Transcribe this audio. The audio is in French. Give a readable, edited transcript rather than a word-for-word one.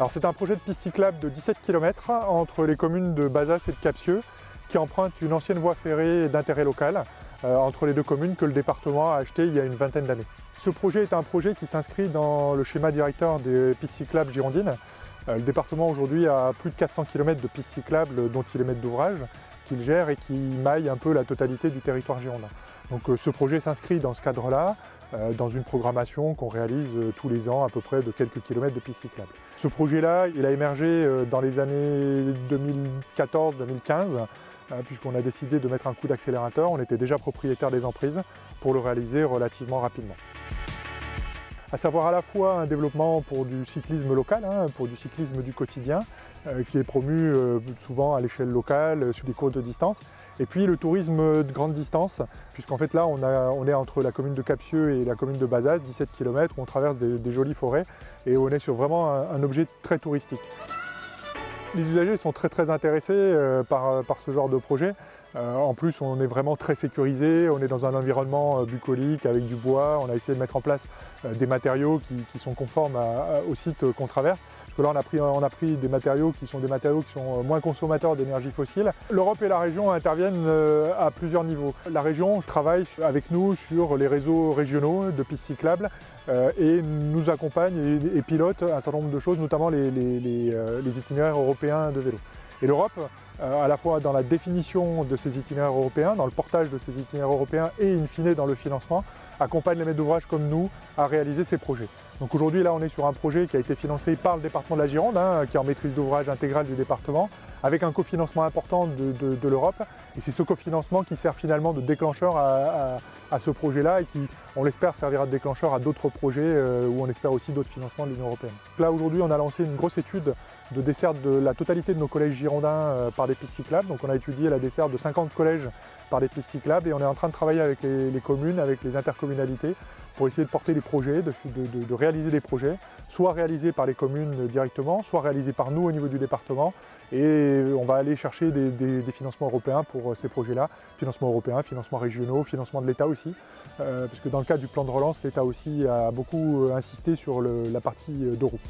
Alors c'est un projet de piste cyclable de 17 km entre les communes de Bazas et de Capcieux qui emprunte une ancienne voie ferrée d'intérêt local entre les deux communes que le département a acheté il y a une vingtaine d'années. Ce projet est un projet qui s'inscrit dans le schéma directeur des pistes cyclables girondines. Le département aujourd'hui a plus de 400 km de pistes cyclables dont il est maître d'ouvrage, qu'il gère et qui maille un peu la totalité du territoire girondin. Donc ce projet s'inscrit dans ce cadre-là, dans une programmation qu'on réalise tous les ans à peu près de quelques kilomètres de pistes cyclables. Ce projet-là, il a émergé dans les années 2014-2015, puisqu'on a décidé de mettre un coup d'accélérateur. On était déjà propriétaire des emprises pour le réaliser relativement rapidement. À savoir à la fois un développement pour du cyclisme local, pour du cyclisme du quotidien, qui est promu souvent à l'échelle locale, sur des courtes distances, et puis le tourisme de grande distance, puisqu'en fait là on est entre la commune de Capcieux et la commune de Bazas, 17 km, où on traverse des jolies forêts, et on est sur vraiment un objet très touristique. Les usagers sont très intéressés par ce genre de projet. En plus, on est vraiment très sécurisé, on est dans un environnement bucolique avec du bois. On a essayé de mettre en place des matériaux qui sont conformes au site qu'on traverse. Parce que là, on a pris des matériaux qui sont moins consommateurs d'énergie fossile. L'Europe et la région interviennent à plusieurs niveaux. La région travaille avec nous sur les réseaux régionaux de pistes cyclables et nous accompagne et pilote un certain nombre de choses, notamment les itinéraires européens de vélo. Et l'Europe, à la fois dans la définition de ces itinéraires européens, dans le portage de ces itinéraires européens et in fine dans le financement, accompagne les maîtres d'ouvrage comme nous à réaliser ces projets. Donc aujourd'hui là on est sur un projet qui a été financé par le département de la Gironde, qui est en maîtrise d'ouvrage intégrale du département, avec un cofinancement important de l'Europe. Et c'est ce cofinancement qui sert finalement de déclencheur à ce projet-là et qui, on l'espère, servira de déclencheur à d'autres projets où on espère aussi d'autres financements de l'Union européenne. Là aujourd'hui on a lancé une grosse étude de desserte de la totalité de nos collèges girondins par des pistes cyclables. Donc on a étudié la desserte de 50 collèges par des pistes cyclables et on est en train de travailler avec les communes, avec les intercommunalités pour essayer de porter des projets, de réaliser des projets, soit réalisés par les communes directement, soit réalisés par nous au niveau du département. Et on va aller chercher des financements européens pour ces projets-là, financements européens, financements régionaux, financements de l'État aussi, parce que dans le cadre du plan de relance, l'État aussi a beaucoup insisté sur la partie d'Euro.